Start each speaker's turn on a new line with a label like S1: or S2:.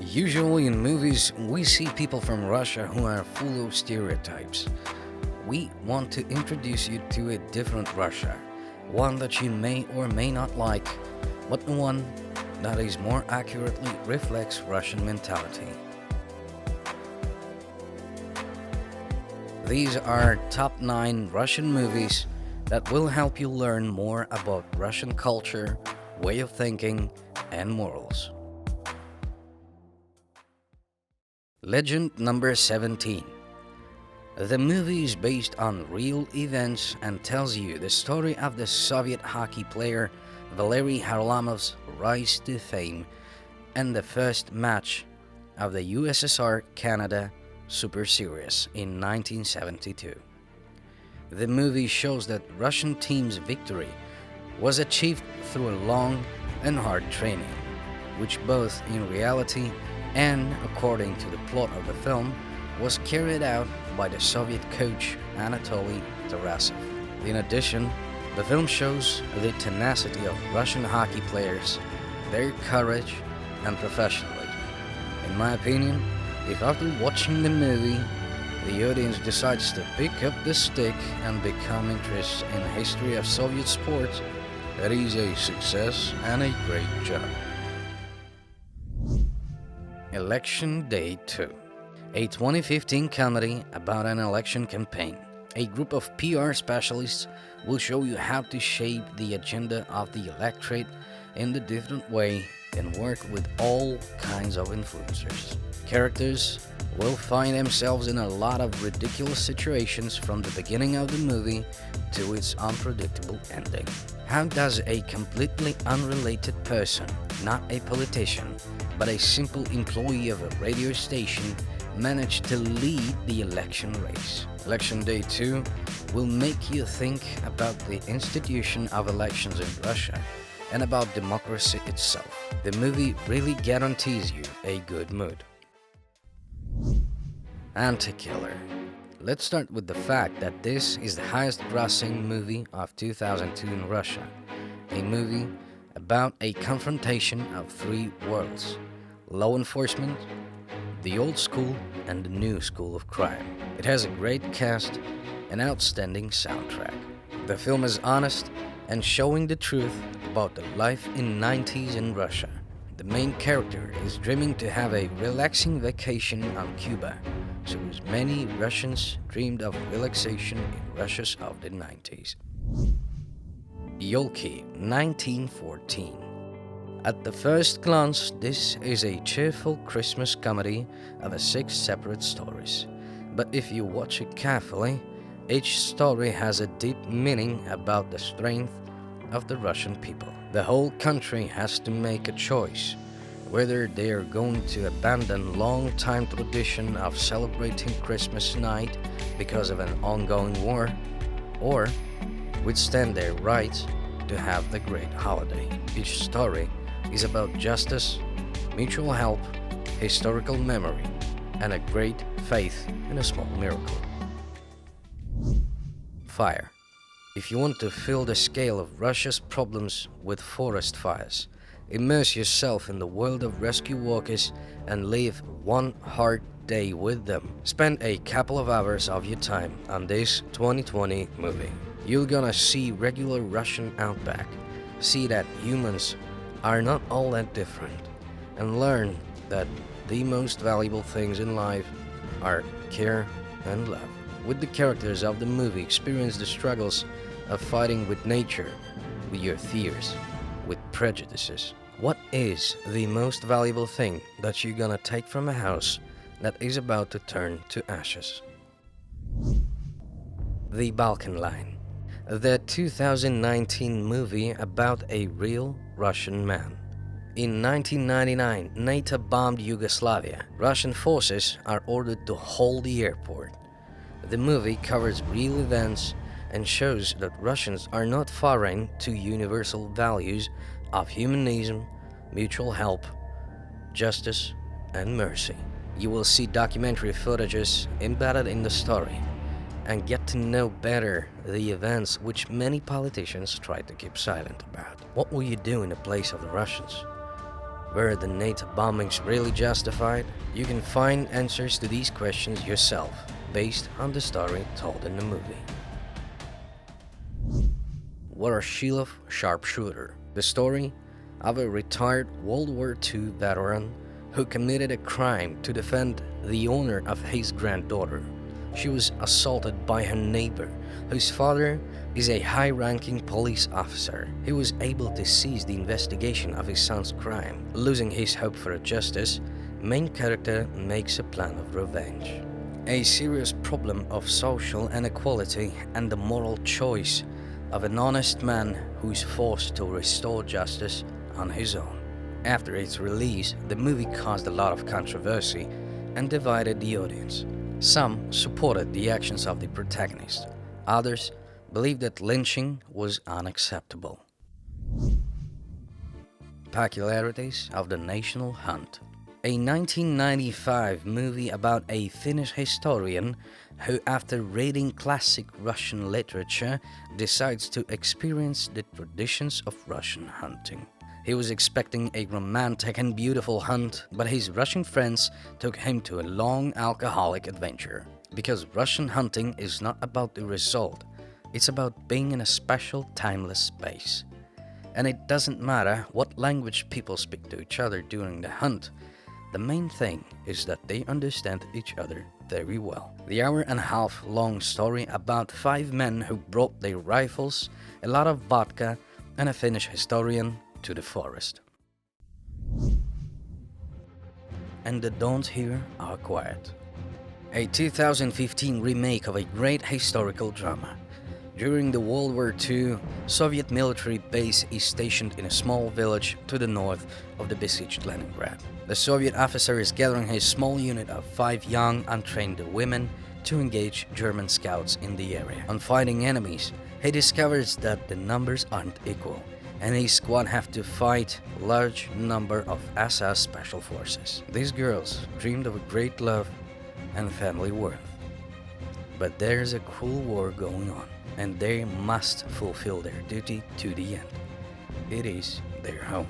S1: Usually in movies, we see people from Russia who are full of stereotypes. We want to introduce you to a different Russia, one that you may or may not like, but one that is more accurately reflects Russian mentality. These are top 9 Russian movies that will help you learn more about Russian culture, way of thinking, and morals. Legend number 17. The movie is based on real events and tells you the story of the Soviet hockey player Valery Harlamov's rise to fame and the first match of the USSR-Canada Super Series in 1972. The movie shows that Russian team's victory was achieved through a long and hard training, which both in reality and, according to the plot of the film, was carried out by the Soviet coach Anatoly Tarasov. In addition, the film shows the tenacity of Russian hockey players, their courage and professionalism. In my opinion, if after watching the movie, the audience decides to pick up the stick and become interested in the history of Soviet sports, that is a success and a great job. Election Day 2. A 2015 comedy about an election campaign. A group of PR specialists will show you how to shape the agenda of the electorate in the different way and work with all kinds of influencers. Characters will find themselves in a lot of ridiculous situations from the beginning of the movie to its unpredictable ending. How does a completely unrelated person, not a politician, but a simple employee of a radio station, manage to lead the election race? Election Day 2 will make you think about the institution of elections in Russia and about democracy itself. The movie really guarantees you a good mood. Antikiller. Let's start with the fact that this is the highest grossing movie of 2002 in Russia. A movie about a confrontation of 3 worlds: law enforcement, the old school, and the new school of crime. It has a great cast and outstanding soundtrack. The film is honest and showing the truth about the life in 90s in Russia. The main character is dreaming to have a relaxing vacation on Cuba, so as many Russians dreamed of relaxation in Russia's of the 90s. Yolki, 1914. At the first glance, this is a cheerful Christmas comedy of 6 separate stories. But if you watch it carefully, each story has a deep meaning about the strength of the Russian people. The whole country has to make a choice whether they are going to abandon long-time tradition of celebrating Christmas night because of an ongoing war, or withstand their right to have the great holiday. Each story is about justice, mutual help, historical memory, and a great faith in a small miracle. Fire. If you want to feel the scale of Russia's problems with forest fires, immerse yourself in the world of rescue workers and live one hard day with them. Spend a couple of hours of your time on this 2020 movie. You're gonna see regular Russian outback, see that humans are not all that different, and learn that the most valuable things in life are care and love. With the characters of the movie, experience the struggles of fighting with nature, with your fears, with prejudices. What is the most valuable thing that you're gonna take from a house that is about to turn to ashes? The Balkan Line. The 2019 movie about a real Russian man. In 1999, NATO bombed Yugoslavia. Russian forces are ordered to hold the airport. The movie covers real events and shows that Russians are not foreign to universal values of humanism, mutual help, justice, and mercy. You will see documentary footages embedded in the story and get to know better the events which many politicians try to keep silent about. What will you do in the place of the Russians? Were the NATO bombings really justified? You can find answers to these questions yourself, based on the story told in the movie. Voroshilov, sharpshooter. The story of a retired World War II veteran who committed a crime to defend the honor of his granddaughter. She was assaulted by her neighbor, whose father is a high-ranking police officer. He was able to seize the investigation of his son's crime. Losing his hope for justice, main character makes a plan of revenge. A serious problem of social inequality and the moral choice of an honest man who is forced to restore justice on his own. After its release, the movie caused a lot of controversy and divided the audience. Some supported the actions of the protagonist. Others believed that lynching was unacceptable. Peculiarities of the National Hunt. A 1995 movie about a Finnish historian who, after reading classic Russian literature, decides to experience the traditions of Russian hunting. He was expecting a romantic and beautiful hunt, but his Russian friends took him to a long alcoholic adventure. Because Russian hunting is not about the result, it's about being in a special, timeless space. And it doesn't matter what language people speak to each other during the hunt. The main thing is that they understand each other very well. The hour-and-a-half-long story about 5 men who brought their rifles, a lot of vodka, and a Finnish historian to the forest. And the dawns here are quiet. A 2015 remake of a great historical drama. During the World War II, Soviet military base is stationed in a small village to the north of the besieged Leningrad. The Soviet officer is gathering his small unit of 5 young, untrained women to engage German scouts in the area. On fighting enemies, he discovers that the numbers aren't equal, and his squad have to fight a large number of SS special forces. These girls dreamed of a great love and family worth. But there's a cruel war going on, and they must fulfill their duty to the end. It is their home.